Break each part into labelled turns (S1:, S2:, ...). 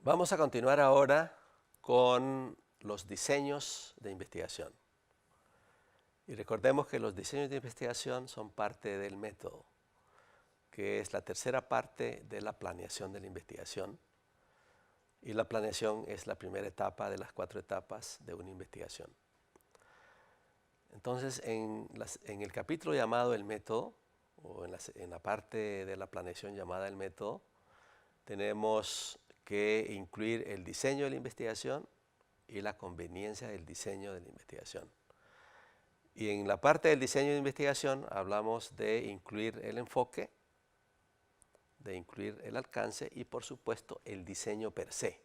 S1: Vamos a continuar ahora con los diseños de investigación. Y recordemos que los diseños de investigación son parte del método, que es la tercera parte de la planeación de la investigación. Y la planeación es la primera etapa de las 4 etapas de una investigación. Entonces, en el capítulo llamado el método, o en la parte de la planeación llamada el método, tenemos que incluir el diseño de la investigación y la conveniencia del diseño de la investigación. Y en la parte del diseño de investigación hablamos de incluir el enfoque, de incluir el alcance y por supuesto el diseño per se.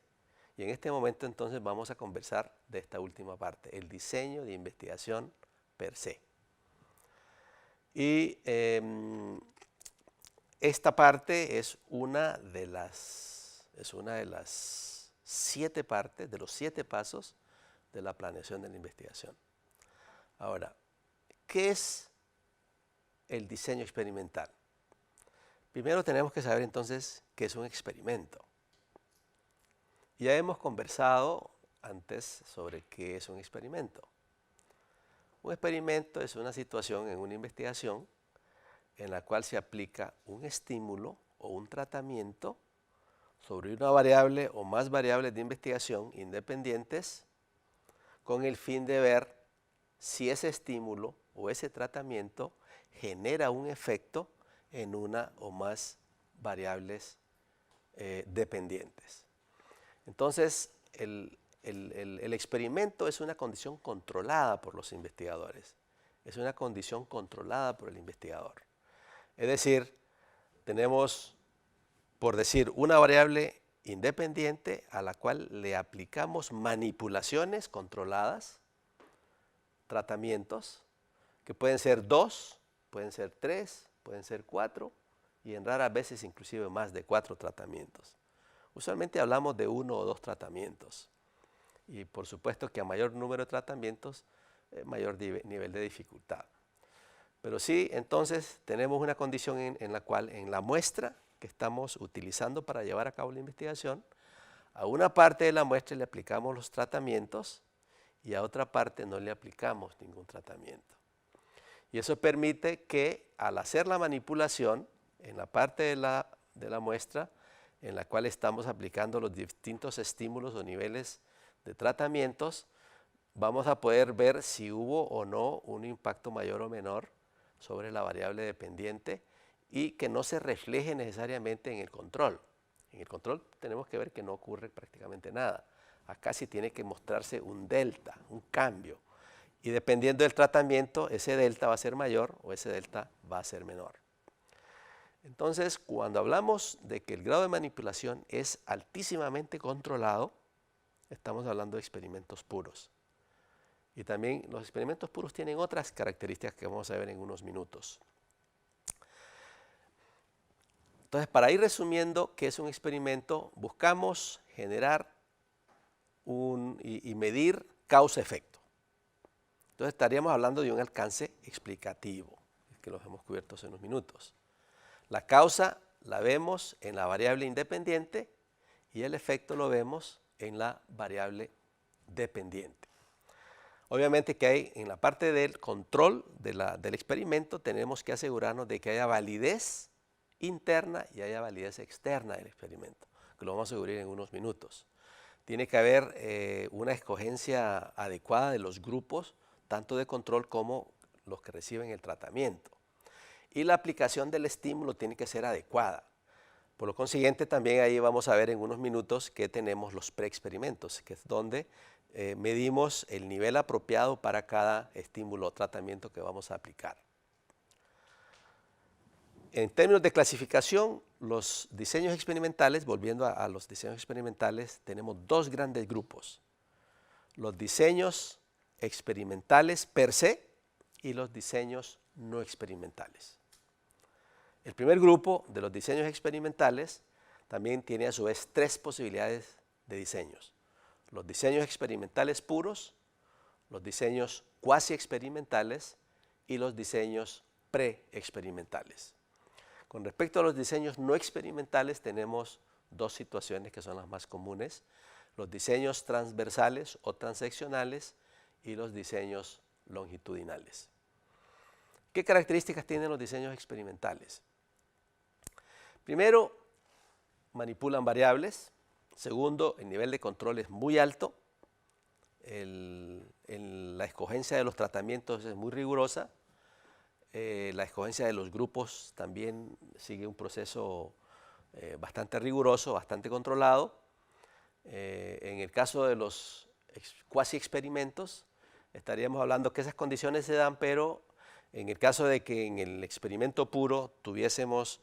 S1: Y en este momento entonces vamos a conversar de esta última parte, el diseño de investigación per se. Y esta parte es una de las 7 partes, de los 7 pasos de la planeación de la investigación. Ahora, ¿qué es el diseño experimental? Primero tenemos que saber entonces qué es un experimento. Ya hemos conversado antes sobre qué es un experimento. Un experimento es una situación en una investigación en la cual se aplica un estímulo o un tratamiento sobre una variable o más variables de investigación independientes con el fin de ver si ese estímulo o ese tratamiento genera un efecto en una o más variables dependientes. Entonces, el experimento es una condición controlada por los investigadores, es una condición controlada por el investigador. Es decir, tenemos, por decir, una variable independiente a la cual le aplicamos manipulaciones controladas, tratamientos, que pueden ser 2, pueden ser 3, pueden ser 4 y en raras veces inclusive más de 4 tratamientos. Usualmente hablamos de 1 o 2 tratamientos y por supuesto que a mayor número de tratamientos, mayor nivel de dificultad. Pero sí, entonces tenemos una condición en la cual en la muestra que estamos utilizando para llevar a cabo la investigación, a una parte de la muestra le aplicamos los tratamientos y a otra parte no le aplicamos ningún tratamiento. Y eso permite que al hacer la manipulación en la parte de la muestra en la cual estamos aplicando los distintos estímulos o niveles de tratamientos, vamos a poder ver si hubo o no un impacto mayor o menor sobre la variable dependiente y que no se refleje necesariamente en el control. En el control tenemos que ver que no ocurre prácticamente nada. Acá sí tiene que mostrarse un delta, un cambio. Y dependiendo del tratamiento, ese delta va a ser mayor o ese delta va a ser menor. Entonces, cuando hablamos de que el grado de manipulación es altísimamente controlado, estamos hablando de experimentos puros. Y también los experimentos puros tienen otras características que vamos a ver en unos minutos. Entonces, para ir resumiendo qué es un experimento, buscamos generar y medir causa-efecto. Entonces, estaríamos hablando de un alcance explicativo, que los hemos cubierto hace unos minutos. La causa la vemos en la variable independiente y el efecto lo vemos en la variable dependiente. Obviamente que hay en la parte del control del experimento tenemos que asegurarnos de que haya validez interna y haya validez externa del experimento, que lo vamos a descubrir en unos minutos. Tiene que haber una escogencia adecuada de los grupos, tanto de control como los que reciben el tratamiento. Y la aplicación del estímulo tiene que ser adecuada. Por lo consiguiente, también ahí vamos a ver en unos minutos que tenemos los preexperimentos, que es donde medimos el nivel apropiado para cada estímulo o tratamiento que vamos a aplicar. En términos de clasificación, los diseños experimentales, volviendo a los diseños experimentales, tenemos 2 grandes grupos. Los diseños experimentales per se y los diseños no experimentales. El primer grupo de los diseños experimentales también tiene a su vez 3 posibilidades de diseños. Los diseños experimentales puros, los diseños cuasi experimentales y los diseños preexperimentales. Con respecto a los diseños no experimentales tenemos dos situaciones que son las más comunes: los diseños transversales o transeccionales y los diseños longitudinales. ¿Qué características tienen los diseños experimentales? Primero, manipulan variables. Segundo, el nivel de control es muy alto. La escogencia de los tratamientos es muy rigurosa. La escogencia de los grupos también sigue un proceso bastante riguroso, bastante controlado. En el caso de los cuasi experimentos, estaríamos hablando que esas condiciones se dan, pero en el caso de que en el experimento puro tuviésemos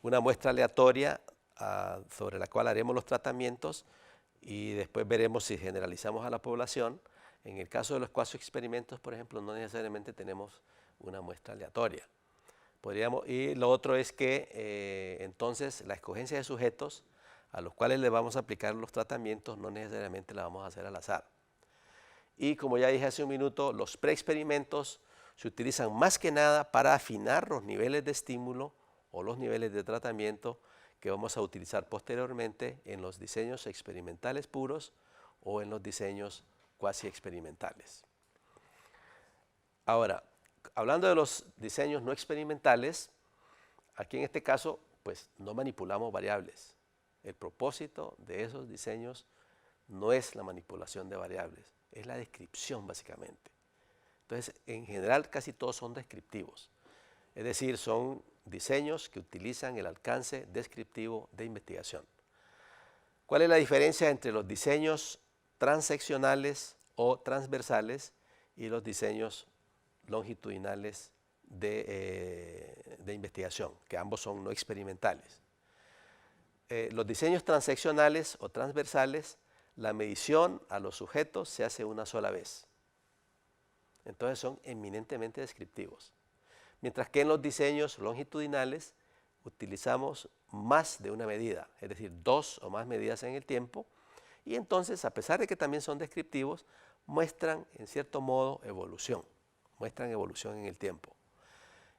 S1: una muestra aleatoria sobre la cual haremos los tratamientos y después veremos si generalizamos a la población. En el caso de los cuasi experimentos, por ejemplo, no necesariamente tenemos una muestra aleatoria. Y lo otro es que entonces la escogencia de sujetos a los cuales le vamos a aplicar los tratamientos no necesariamente la vamos a hacer al azar. Y como ya dije hace un minuto, los preexperimentos se utilizan más que nada para afinar los niveles de estímulo o los niveles de tratamiento que vamos a utilizar posteriormente en los diseños experimentales puros o en los diseños cuasi experimentales. Ahora, hablando de los diseños no experimentales, aquí en este caso, pues no manipulamos variables. El propósito de esos diseños no es la manipulación de variables, es la descripción básicamente. Entonces, en general casi todos son descriptivos, es decir, son diseños que utilizan el alcance descriptivo de investigación. ¿Cuál es la diferencia entre los diseños transeccionales o transversales y los diseños longitudinales de investigación, que ambos son no experimentales? Los diseños transeccionales o transversales, la medición a los sujetos se hace una sola vez. Entonces son eminentemente descriptivos. Mientras que en los diseños longitudinales utilizamos más de una medida, es decir, dos o más medidas en el tiempo, y entonces, a pesar de que también son descriptivos, muestran en cierto modo evolución, muestran evolución en el tiempo.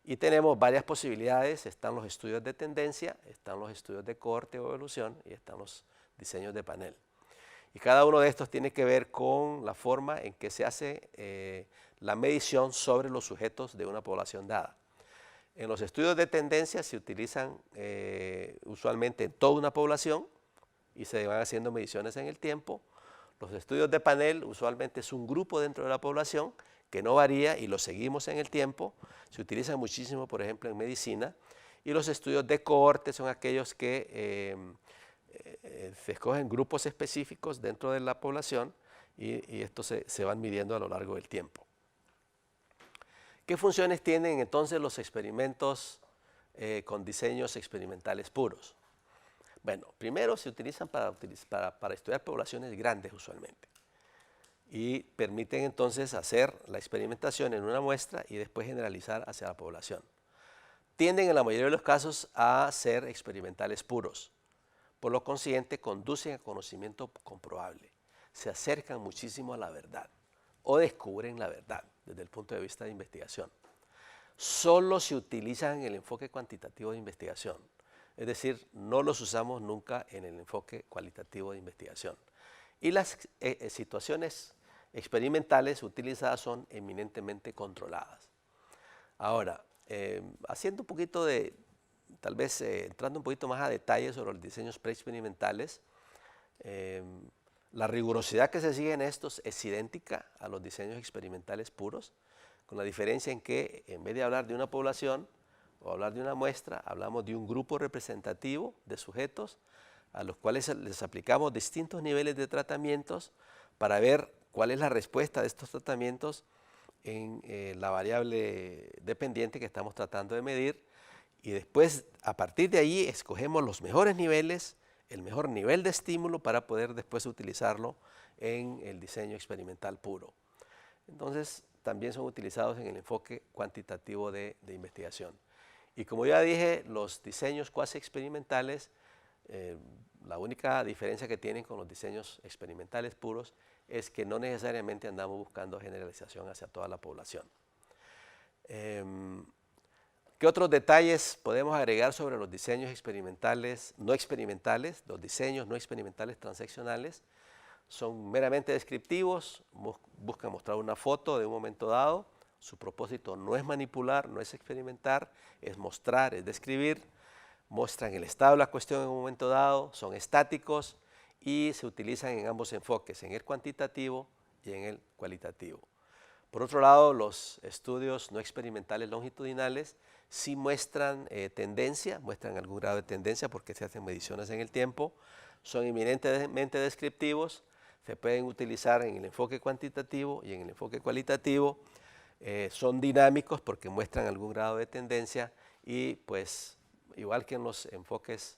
S1: Y tenemos varias posibilidades: están los estudios de tendencia, están los estudios de cohorte o evolución y están los diseños de panel. Y cada uno de estos tiene que ver con la forma en que se hace la medición sobre los sujetos de una población dada. En los estudios de tendencia se utilizan usualmente en toda una población y se van haciendo mediciones en el tiempo. Los estudios de panel usualmente es un grupo dentro de la población que no varía y lo seguimos en el tiempo. Se utilizan muchísimo, por ejemplo, en medicina. Y los estudios de cohorte son aquellos que se escogen grupos específicos dentro de la población y estos se van midiendo a lo largo del tiempo. ¿Qué funciones tienen entonces los experimentos con diseños experimentales puros? Bueno, primero se utilizan para estudiar poblaciones grandes usualmente y permiten entonces hacer la experimentación en una muestra y después generalizar hacia la población. Tienden en la mayoría de los casos a ser experimentales puros. Por lo consiguiente, conducen a conocimiento comprobable, se acercan muchísimo a la verdad o descubren la verdad desde el punto de vista de investigación. Solo se utilizan en el enfoque cuantitativo de investigación, es decir, no los usamos nunca en el enfoque cualitativo de investigación. Y las situaciones experimentales utilizadas son eminentemente controladas. Ahora, haciendo un poquito de, tal vez entrando un poquito más a detalle sobre los diseños preexperimentales, la rigurosidad que se sigue en estos es idéntica a los diseños experimentales puros, con la diferencia en que en vez de hablar de una población o hablar de una muestra, hablamos de un grupo representativo de sujetos a los cuales les aplicamos distintos niveles de tratamientos para ver cuál es la respuesta de estos tratamientos en la variable dependiente que estamos tratando de medir, y después a partir de ahí escogemos los mejores niveles, el mejor nivel de estímulo para poder después utilizarlo en el diseño experimental puro. Entonces también son utilizados en el enfoque cuantitativo de investigación. Y como ya dije, los diseños cuasi experimentales, la única diferencia que tienen con los diseños experimentales puros es que no necesariamente andamos buscando generalización hacia toda la población. ¿Qué otros detalles podemos agregar sobre los diseños experimentales, no experimentales? Los diseños no experimentales transaccionales son meramente descriptivos, buscan mostrar una foto de un momento dado. Su propósito no es manipular, no es experimentar, es mostrar, es describir. Muestran el estado de la cuestión en un momento dado, son estáticos y se utilizan en ambos enfoques, en el cuantitativo y en el cualitativo. Por otro lado, los estudios no experimentales longitudinales sí muestran tendencia, muestran algún grado de tendencia porque se hacen mediciones en el tiempo, son eminentemente descriptivos, se pueden utilizar en el enfoque cuantitativo y en el enfoque cualitativo, son dinámicos porque muestran algún grado de tendencia y pues igual que en los enfoques,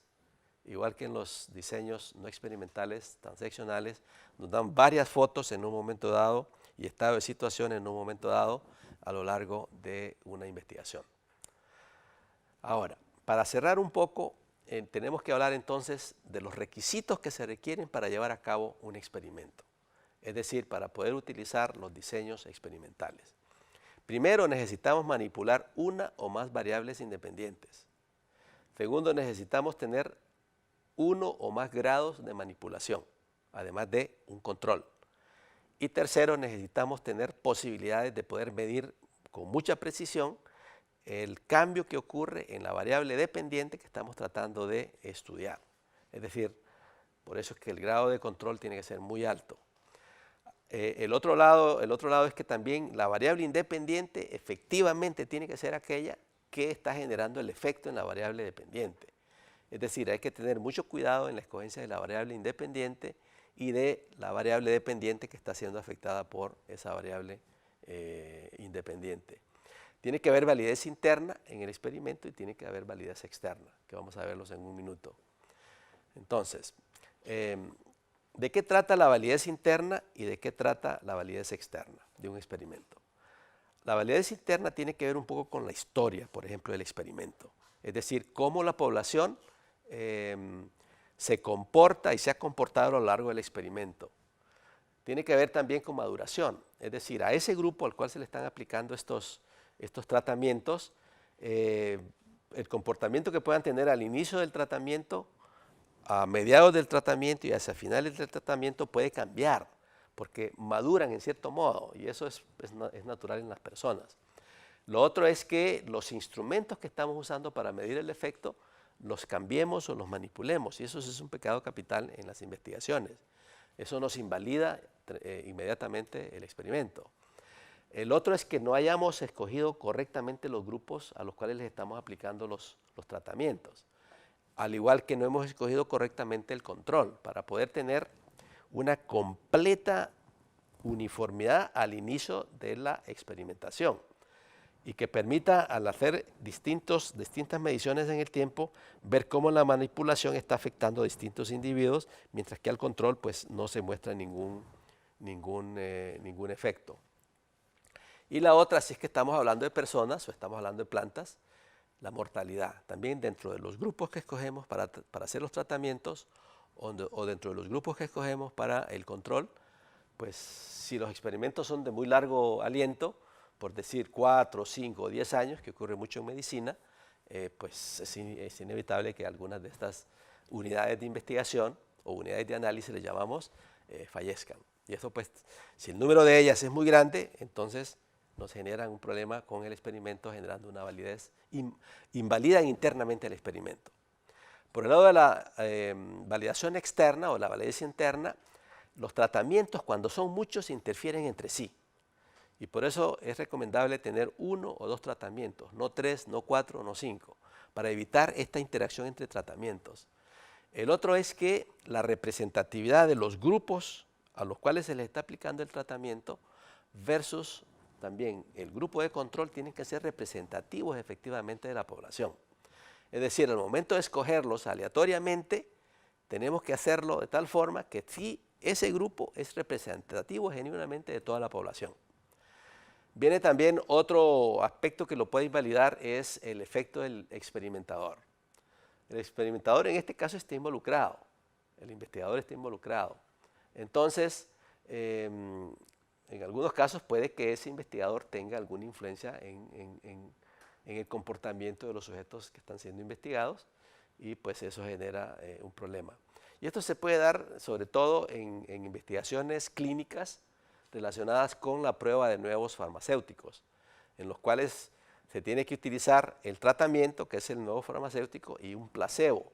S1: igual que en los diseños no experimentales transaccionales, nos dan varias fotos en un momento dado y estado de situación en un momento dado a lo largo de una investigación. Ahora, para cerrar un poco, tenemos que hablar entonces de los requisitos que se requieren para llevar a cabo un experimento, es decir, para poder utilizar los diseños experimentales. Primero, necesitamos manipular una o más variables independientes. Segundo, necesitamos tener uno o más grados de manipulación, además de un control. Y tercero, necesitamos tener posibilidades de poder medir con mucha precisión el cambio que ocurre en la variable dependiente que estamos tratando de estudiar. Es decir, por eso es que el grado de control tiene que ser muy alto. El otro lado es que también la variable independiente efectivamente tiene que ser aquella que está generando el efecto en la variable dependiente. Es decir, hay que tener mucho cuidado en la escogencia de la variable independiente y de la variable dependiente que está siendo afectada por esa variable independiente. Tiene que haber validez interna en el experimento y tiene que haber validez externa, que vamos a verlos en un minuto. Entonces, ¿de qué trata la validez interna y de qué trata la validez externa de un experimento? La validez interna tiene que ver un poco con la historia, por ejemplo, del experimento. Es decir, cómo la población se comporta y se ha comportado a lo largo del experimento. Tiene que ver también con maduración, es decir, a ese grupo al cual se le están aplicando estos tratamientos, el comportamiento que puedan tener al inicio del tratamiento, a mediados del tratamiento y hacia finales del tratamiento puede cambiar, porque maduran en cierto modo y eso es natural en las personas. Lo otro es que los instrumentos que estamos usando para medir el efecto los cambiemos o los manipulemos y eso es un pecado capital en las investigaciones. Eso nos invalida inmediatamente el experimento. El otro es que no hayamos escogido correctamente los grupos a los cuales les estamos aplicando los tratamientos, al igual que no hemos escogido correctamente el control para poder tener una completa uniformidad al inicio de la experimentación y que permita, al hacer distintas mediciones en el tiempo, ver cómo la manipulación está afectando a distintos individuos, mientras que al control pues, no se muestra ningún efecto. Y la otra, si es que estamos hablando de personas o estamos hablando de plantas, la mortalidad. También dentro de los grupos que escogemos para hacer los tratamientos o dentro de los grupos que escogemos para el control, pues si los experimentos son de muy largo aliento, por decir 4, 5 o 10 años, que ocurre mucho en medicina, pues es inevitable que algunas de estas unidades de investigación o unidades de análisis, le llamamos, fallezcan. Y eso pues, si el número de ellas es muy grande, entonces nos generan un problema con el experimento, generando una validez, invalidan internamente el experimento. Por el lado de la validación externa o la validez interna, los tratamientos cuando son muchos interfieren entre sí. Y por eso es recomendable tener 1 o 2 tratamientos, no 3, no 4, no 5, para evitar esta interacción entre tratamientos. El otro es que la representatividad de los grupos a los cuales se les está aplicando el tratamiento versus también el grupo de control tienen que ser representativos efectivamente de la población. Es decir, al momento de escogerlos aleatoriamente, tenemos que hacerlo de tal forma que sí, ese grupo es representativo genuinamente de toda la población. Viene también otro aspecto que lo puede invalidar, es el efecto del experimentador. El experimentador en este caso está involucrado, el investigador está involucrado. Entonces, en algunos casos puede que ese investigador tenga alguna influencia en en el comportamiento de los sujetos que están siendo investigados y pues eso genera un problema. Y esto se puede dar sobre todo en investigaciones clínicas relacionadas con la prueba de nuevos farmacéuticos, en los cuales se tiene que utilizar el tratamiento, que es el nuevo farmacéutico, y un placebo.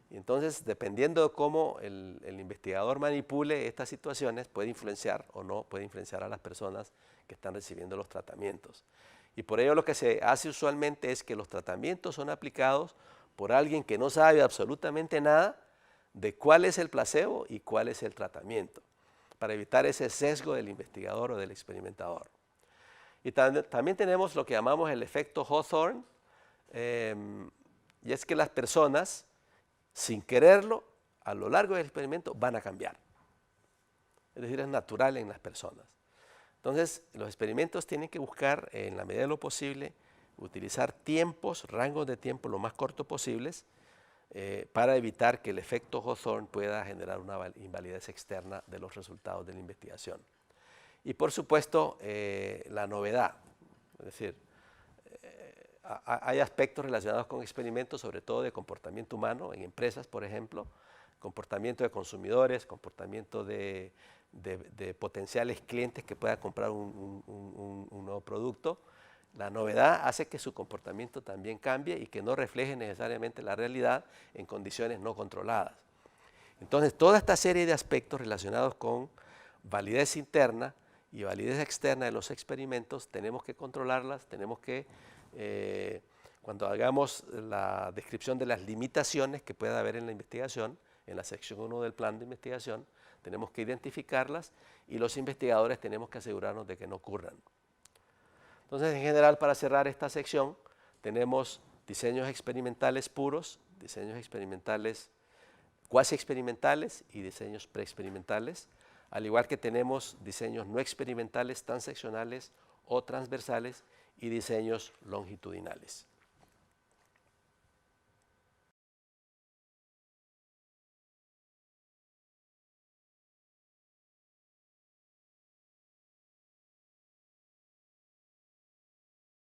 S1: Y entonces, dependiendo de cómo el investigador manipule estas situaciones, puede influenciar o no puede influenciar a las personas que están recibiendo los tratamientos. Y por ello lo que se hace usualmente es que los tratamientos son aplicados por alguien que no sabe absolutamente nada de cuál es el placebo y cuál es el tratamiento, para evitar ese sesgo del investigador o del experimentador. Y también tenemos lo que llamamos el efecto Hawthorne, y es que las personas, sin quererlo, a lo largo del experimento van a cambiar. Es decir, es natural en las personas. Entonces, los experimentos tienen que buscar, en la medida de lo posible, utilizar tiempos, rangos de tiempo lo más cortos posibles, para evitar que el efecto Hawthorne pueda generar una invalidez externa de los resultados de la investigación. Y por supuesto, la novedad, es decir, hay aspectos relacionados con experimentos, sobre todo de comportamiento humano, en empresas, por ejemplo, comportamiento de consumidores, comportamiento de potenciales clientes que puedan comprar un nuevo producto. La novedad hace que su comportamiento también cambie y que no refleje necesariamente la realidad en condiciones no controladas. Entonces, toda esta serie de aspectos relacionados con validez interna y validez externa de los experimentos, tenemos que controlarlas, tenemos que, cuando hagamos la descripción de las limitaciones que pueda haber en la investigación, en la sección 1 del plan de investigación, tenemos que identificarlas y los investigadores tenemos que asegurarnos de que no ocurran. Entonces, en general, para cerrar esta sección, tenemos diseños experimentales puros, diseños experimentales cuasi experimentales y diseños preexperimentales, al igual que tenemos diseños no experimentales transeccionales o transversales y diseños longitudinales.